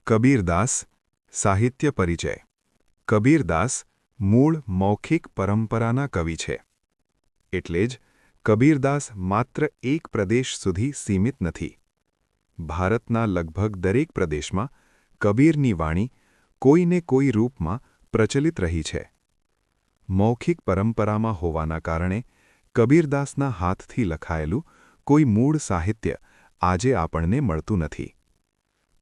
કબીરદાસ સાહિત્ય પરિચય કબીરદાસ મૂળ મૌખિક પરંપરાના કવિ છે. એટલે જ કબીરદાસ માત્ર એક પ્રદેશ સુધી સીમિત નથી. ભારતના લગભગ દરેક પ્રદેશમાં કબીરની વાણી કોઈને કોઈ રૂપમાં પ્રચલિત રહી છે. મૌખિક પરંપરામાં હોવાના કારણે કબીરદાસના હાથથી લખાયેલું કોઈ મૂળ સાહિત્ય આજે આપણને મળતું નથી.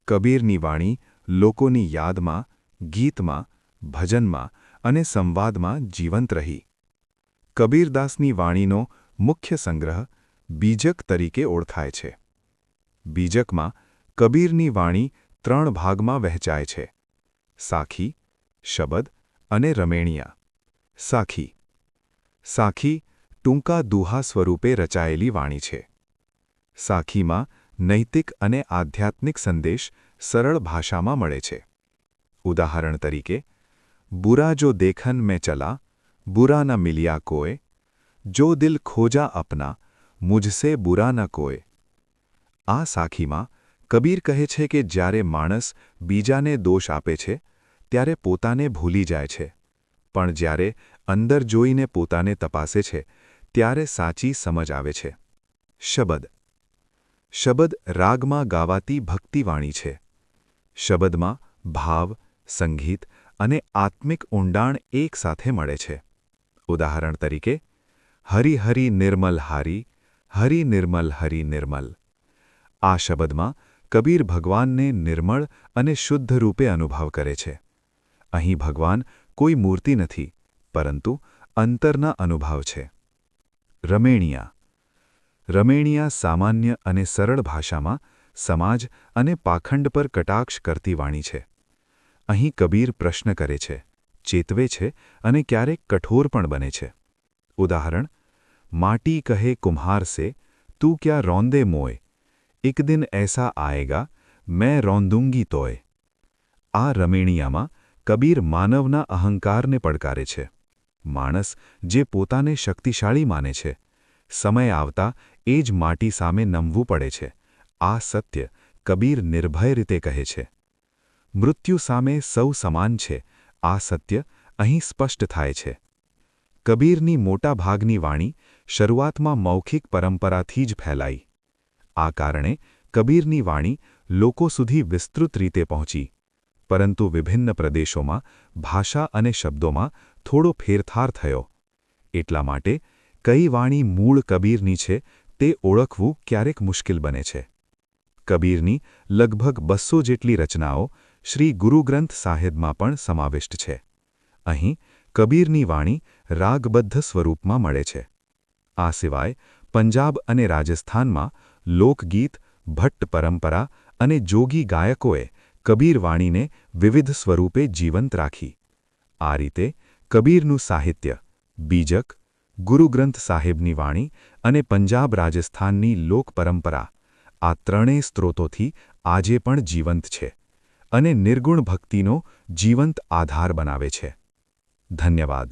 કબીરની વાણી લોકોની યાદમાં, ગીતમાં, ભજનમાં અને સંવાદમાં જીવંત રહી. કબીરદાસની વાણીનો મુખ્ય સંગ્રહ બીજક તરીકે ઓળખાય છે. બીજકમાં કબીરની વાણી 3 ભાગમાં વહેંચાય છે: સાખી, શબદ અને રમેણિયા. સાખી ટૂંકા દુહા સ્વરૂપે રચાયેલી વાણી છે. સાખીમાં નૈતિક અને આધ્યાત્મિક સંદેશ સરળ ભાષામાં મળે છે. ઉદાહરણ તરીકે, બુરા જો દેખન મેં ચલા, બુરા ન મિલ્યા કોય, જો દિલ ખોજા અપના, મુझसे બુરા ન કોય. આ સાખીમાં કબીર કહે છે કે જ્યારે માણસ બીજાને દોષ આપે છે ત્યારે પોતાને ભૂલી જાય છે, પણ જ્યારે અંદર જોઈને પોતાને તપાસે છે ત્યારે સાચી સમજ આવે છે. શબદ રાગમાં ગાવાતી ભક્તિવાણી છે. શબદમાં ભાવ, સંગીત અને આત્મિક ઊંડાણ એકસાથે મળે છે. ઉદાહરણ તરીકે, હરિ હરિ નિર્મલ હારી, હરિ નિર્મલ હરિ નિર્મલ. આ શબદમાં કબીર ભગવાનને નિર્મળ અને શુદ્ધ રૂપે અનુભવ કરે છે. અહીં ભગવાન કોઈ મૂર્તિ નથી, પરંતુ અંતરના અનુભવ છે. રમેણિયા સામાન્ય અને સરળ ભાષામાં સમાજ અને પાખંડ પર કટાક્ષ કરતી વાણી છે. અહીં કબીર પ્રશ્ન કરે છે, ચેતવે છે અને ક્યારેક કઠોર પણ બને છે. ઉદાહરણ, માટી કહે કુમ્હાર સે, તું ક્યાં રોંદે મોય, એક દિન એસા આયેગા, મેં રોંદૂંગી તોય. આ રમેણિયામાં કબીર માનવના અહંકારને પડકારે છે. માણસ જે પોતાને શક્તિશાળી માને છે, સમય આવતા એ જ માટી સામે નમવું પડે છે. આ સત્ય કબીર નિર્ભય રીતે કહે છે. મૃત્યુ સામે સૌ સમાન છે. આ સત્ય અહીં સ્પષ્ટ થાય છે. કબીરની મોટાભાગની વાણી શરૂઆતમાં મૌખિક પરંપરાથી જ ફેલાઈ. આ કારણે કબીરની વાણી લોકો સુધી વિસ્તૃત રીતે પહોંચી. પરંતુ વિભિન્ન પ્રદેશોમાં ભાષા અને શબ્દોમાં થોડો ફેરફાર થયો. એટલા માટે કઈ વાણી મૂળ કબીરની છે તે ઓળખવું ક્યારેક મુશ્કેલ બને છે. કબીરની લગભગ 200 જેટલી રચનાઓ શ્રી ગુરુ ગ્રંથ સાહિબમાં પણ સમાવિષ્ટ છે. અહીં કબીરની વાણી રાગબદ્ધ સ્વરૂપમાં મળે છે. આ સિવાય પંજાબ અને રાજસ્થાનમાં લોકગીત, ભટ્ટ પરંપરા અને જોગી ગાયકોએ કબીર વાણીને વિવિધ સ્વરૂપે જીવંત રાખી. આ રીતે કબીરનું સાહિત્ય, બીજક, ગુરુ ગ્રંથ સાહિબની વાણી અને પંજાબ રાજસ્થાનની લોક પરંપરા, આ ત્રણેય સ્ત્રોતોથી આજે પણ જીવંત છે અને નિર્ગુણ ભક્તિનો જીવંત આધાર બનાવે છે. ધન્યવાદ.